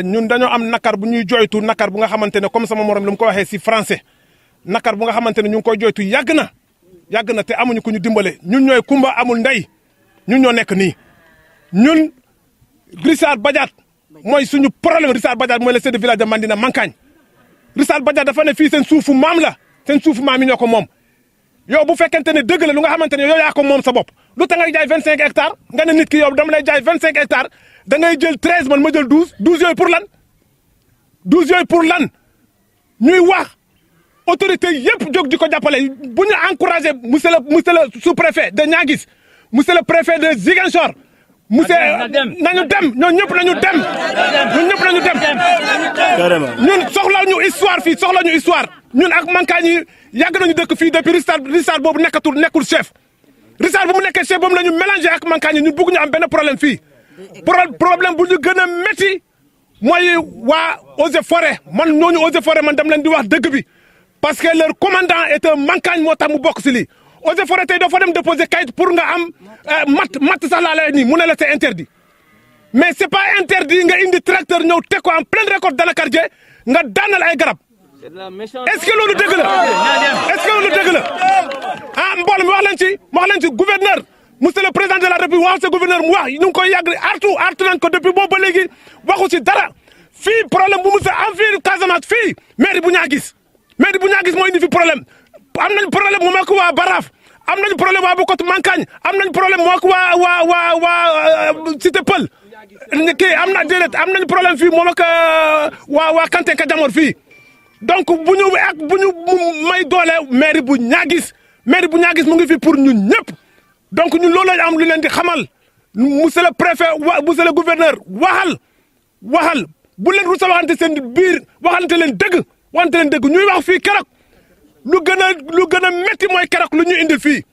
ñun dañoo am nakar bu ñuy joytu nakar bu nga xamante ne comme sama morom lu mu ko waxee si français nakar bu nga xamante ne ñu ngi koy joytu yàgg na te amuñu ku ñu dimbale ñun ñooy kumba amul ndey ñun ñoo nekk nii ñun Richard Badiate mooy suñu problème Richard Badiate mooy le chef de village de Mandina Mankagne Richard Badiate dafa ne fii seen suufu maam la seen suufu maam yi ñoo ko moom yow bu fekkente ne dëgg la lu nga xamante ne yow yaa ko moom sa bopp lu tax ngay jaay 25 hectares nga ne nit ki yow dama lay jaay 25 hectares da ngay jël 13 man ma jël 12 yooyu pour lan 12 yooyu pour lan ñuy wax autorité yëpp jóg di ko jàppale bu ñu encouragé monsieur le sous-préfet de Niaguis monsieur le préfet de Ziguinchor monsieur nañu dem ñoo ñëpp nañu dem ñun ñëpp nañu dem ñun soxla ñu histoire fii soxla ñu histoire ñun ak Mankagne yi yàgg nañu dëkk fii depuis Richard boobu nekkul chef Richard bu mu nekkee chef boobu la ñu mélangé ak Mankagne yi ñun bëgg ñu am benn problème fii problème bu ñu gën a métti mooy waa Eaux et Forêts man ñooñu Eaux et Forêts man dem leen di wax dëgg bi parce que leur commandant est un Mankagne moo tax mu bokk si lii Eaux et Forêts tey doo fa dem déposer kayit pour nga am matt sax laa lay nii mu ne la c'est interdit mais c'est pas interdit nga indi tracteur ñëw teg ko en pleine récolte d'anacardier nga daanal ay garab est-ce que loolu dëgg la est-ce que loolu dëgg la ah mbooloo mi wax leen ci gouverneur monsieur le président de la république wax sa gouverneur mu wax ñu ngi koy yàgg artu nañ ko depuis boobu ba léegi waxu ci dara fii problème bu mu sa am fii Casamance fii mairie bu Niaguis moo indi fi problème am nañ problème moom ak waa Baraf am nañ problème waa Bokot Mankagne am nañ problème moo ak waa Cité Pël kii am nañ problème fii moom ak waa Kanté Kadiamor fii donc bu ñu may doole mairie bu Niaguis mu ngi fi pour ñun ñëpp donc ñun loolu lañ am lu leen di xamal monsieur le préfet monsieur le gouverneur waxal bu leen rusa waxante seen biir waxante leen dëgg ñuy wax fii keroog lu gën a métti mooy keroog lu ñu indi fii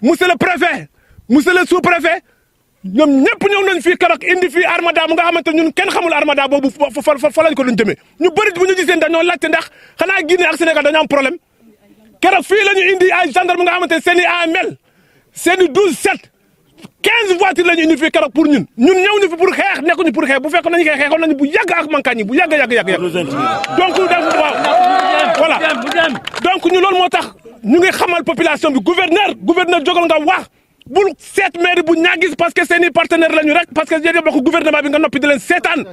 monsieur le préfet monsieur le sous-préfet ñoom ñëpp ñëw nañ fii keroog indi fii armada mu nga xamante ñun kenn xamul armada boobu fa lañ ko doon jëmee ñu bëri bu ñu gisee dañoo laajte ndax xanaa Guinée ak Sénégal dañoo am problème keroog fii la ñu indi ay gendarme nga xamante seen i AML seen i 12-7 15 voitures la ñu indi fii keroog pour ñun ñëw ñu fi pour xeex nekkuñu pour xeex bu fekkoon nañu xeexoon nañu bu yàgg ak Mankagne bu yàgg donc voilà donc ñu loolu moo tax ñu ngi xamal population bi gouverneur jógal nga wax bul seet mairie bu Niaguis parce que seen i partenaire la ñu rek parce que yéen a bokk gouvernement bi nga noppi di leen seetaan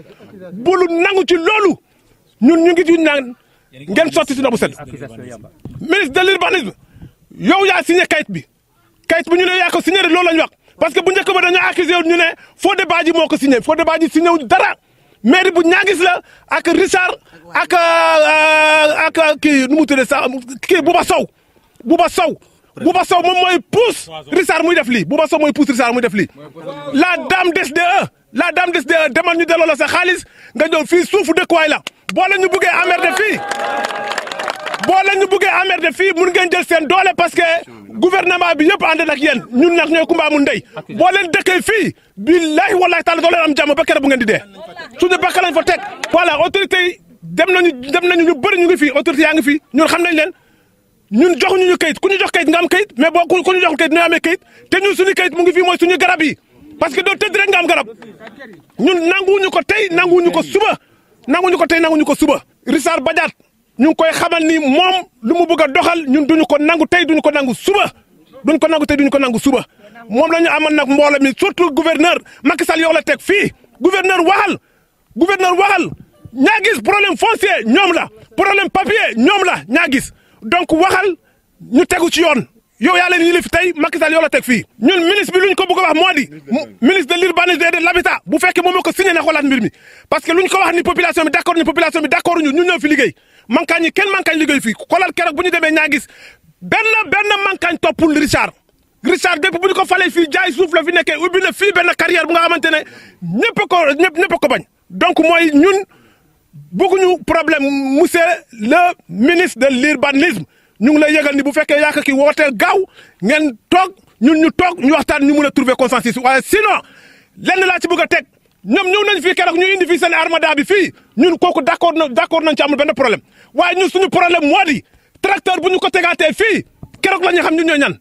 bul nangu ci loolu ñun ñu ngi ci naan ngeen sotti si ndox bu set ministre de l'urbanisme yow yaa signé kayit bi ñu ne yaa ko signé loolu la ñu wax parce que bu njëkk ba dañoo accusé ñu ne Fodé Badji moo ko signé Fodé Badji signé wu dara mairie bu Niaguis la ak Richard ak kii nu mu tuddee sax kii Bouba Sow moom mooy pousse Richard muy def lii Bouba Sow mooy pousse Richard muy def lii la dame d'SDE demal ñu delloo la sa xaalis nga ñëw fii suufu dëkkuwaay la boo leen ñu buggee emmerder fii mun ngeen jël seen doole parce que gouvernement bi yëpp ànd ak yéen ñun nag ñooy kumba amul ndey boo leen dëkkee fii billahi wallahi taala doo leen am jàmm ba kere bu ngeen di dee suñu bakka lañ fa teg voilà autorité yi dem nañu ñu bëri ñu ngi fii autorité yaa ngi fii ñun xam nañ leen ñun joxuñu ñu kayit ku ñu jox kayit nga am kayit mais boo ku ñu joxul kayit nga amee kayit te ñun suñu kayit mu ngi fii mooy suñu garab yi parce que doo tëdd rek nga am garab ñun nanguwuñu ko tey nanguwuñu ko suba Richard Badiate ñu ngi koy xamal ni moom lu mu bëgg a doxal ñun duñu ko nangu tey duñu ko nangu suba moom la ñu amal nag mbooloo mi surtout gouverneur Macky Sall yow la teg fii gouverneur waxal Niaguis problème foncier ñoom la problème papier ñoom la Niaguis donc waxal ñu tegu ci yoon yow yaa leen yilif tey Macky Sall yow la teg fii ñun ministre bi lu ñu ko bëgg a wax moo di ministre de l'urbanisme et de l'habitat bu fekkee moom moo ko signé na xoolaat mbir mi parce que lu ñu ko wax ni population bi d'accord ñu ñun ñoo fi liggéey Mankagne yi kenn Mankagne liggéey fii xoolal keroog bu ñu demee Niaguis benn Mankagne toppul Richard depuis bu ñu ko falee fii jaay suuf la fi nekkee ubbi na fii benn carrière bu nga xamante ne ñëpp ko bañ donc mooy ñun bëgguñu problème monsieur le ministre de l'urbanisme ñu ngi lay yëgal ni bu fekkee yaakaar ki wooteel gaaw ngeen toog ñun ñu toog ñu waxtaan ñu mun a trouver consensus waaye sinon lenn laa ci bëgg a teg ñoom ñëw nañ fii keroog ñu indi fii seen armada bi fii ñun kooku d'accord nañ ci amul benn problème waaye ñun suñu problème moo di tracteur bu ñu ko tegaatee fii keroog la ñu xam ñun ñooy ñan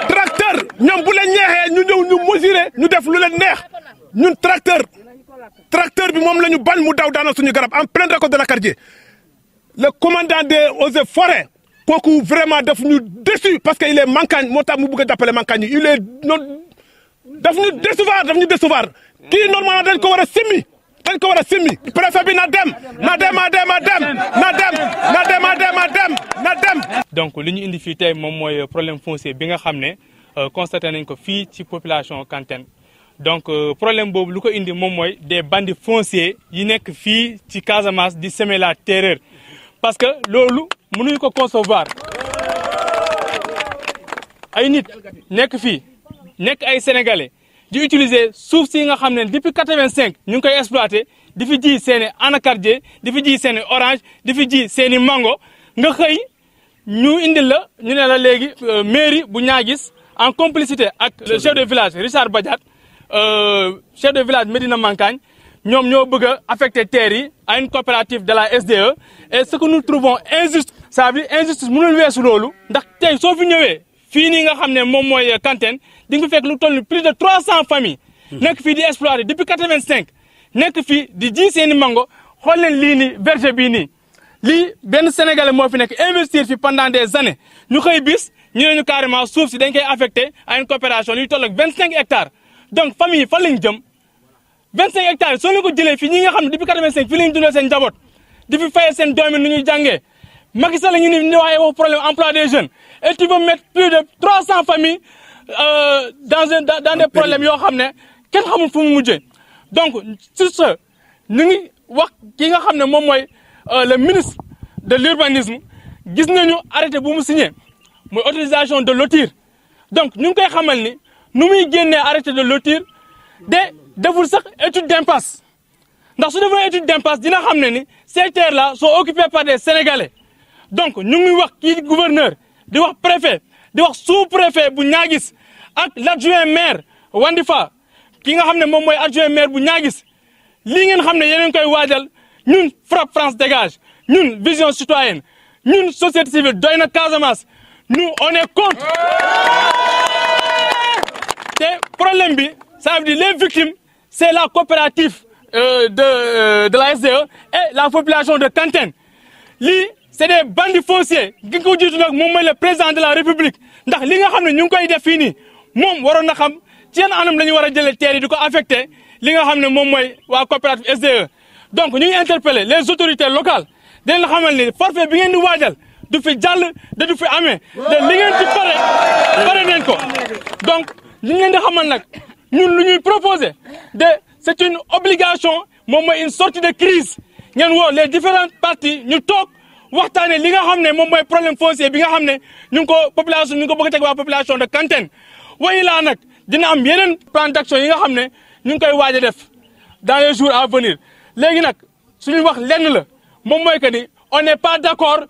tracteur ñoom bu leen ñeexee ñu ñëw ñu mesurer ñu def lu leen neex ñun tracteur bi moom la ñu bañ mu daw daana suñu garab en pleine récolte de nakardier le commandant des eaux et forêts kooku vraiment daf ñu déçu parce que il est mankagne moo tax mu bëgg a jàppale mankagne yi il est non daf ñu décevoir kii normalement dañ ko war a simmi préfet bi na dem. donc li ñu indi fii tey moom mooy problème foncier bi nga xam ne constaté nañ ko fii ci population Kantène donc problème boobu lu ko indi moom mooy des bandits fonciers yi nekk fii ci Casamance di semer la terreur parce que loolu mënuñu ko concevoir ay nit nekk fii nekk ay sénégalais di utiliser suuf si nga xam ne depuis 85 ñu ngi koy exploité di fi ji seeni anacardier di fi ji seeni orange di fi ji seeni mango nga xëy ñu indil la ñu ne la léegi mairie bu Niaguis en complicité ak le chef de village Richard Badiate chef de village Médina Mankagne ñoom ñoo bëgg a affecté terres yi à une coopérative de la SDE et ce que nous trouvons injuste ça veut dire injustice mënul weesu loolu ndax tey soo fi ñëwee fii nii nga xam ne moom mooy Kantène di nga fi fekk lu toll plus de 300 familles nekk fii di exploiter depuis 85 nekk fii di ji seeni mango xool leen lii nii verger bii nii lii benn sénégalais moo fi nekk investir fi pendant des années ñu xëy bis ñu ne ñu carrément suuf si dañ koy affecté à une coopération luy toll ak 25 hectares donc famille yi fan lañ jëm 25 hectares soo leen ko jëlee fii ñi nga xam ne depuis 85 fii lañ dundee seen njaboot di fi fayee seen doom yi nu ñuy jàngee Macky Sall ñu ni waxee wax problème emploi des jeunes et tu veux mettre plus de 300 familles dans des problèmes yoo xam ne kenn xamul fu mu mujjee donc sur ce ñu ngi wax ki nga xam ne moom mooy le ministre de l'urbanisme gis nañu arrêté bu mu signé mooy autorisation de lotir donc ñu ngi koy xamal ni nu muy génnee arrêté de lotir deful sax étude d'impasse ndax su defee étude d'impasse dina xam ne ni ces terres là sont occupées par des sénégalais donc ñu ngi wax kii gouverneur di wax préfet di wax sous-préfet bu Niaguis ak l'adjoint maire Wandifa ki nga xam ne moom mooy adjoint maire bu Niaguis lii ngeen xam ne yeneen koy waajal ñun FRAPP France dégage ñun vision citoyenne ñun société civile doy na Casamance nous on est contre te problème bi ça veut dire les victimes c'est la coopérative de la SDE et la population de Kantène lii c'est des bandits fonciers gi ko jiitu nag moom mooy le président de la République ndax li nga xam ne ñu ngi koy def fii nii moom waroon na xam ci yan anam la ñu war a jëlee terre yi di ko affecté li nga xam ne moom mooy waa coopérative SDE donc ñu ngi interpeller les autorités locales di leen xamal ni forfait bi ngeen di waajal du fi jàll da du fi amee te li ngeen ci pare nañ ko donc li ngeen di xamal nag ñun lu ñuy proposer c'est une obligation moom mooy une sortie de crise ngeen woo les différentes parties ñu toog waxtaane li nga xam ne moom mooy problème foncier bi nga xam ne ñu ngi ko population ñu ngi ko bëgg a teg waa population de Kantène way laa nag dina am yeneen plan d'action yi nga xam ne ñu ngi koy waaj a def dans les jours à venir léegi nag suñu wax lenn la moom mooy que ni on n'est pas d'accord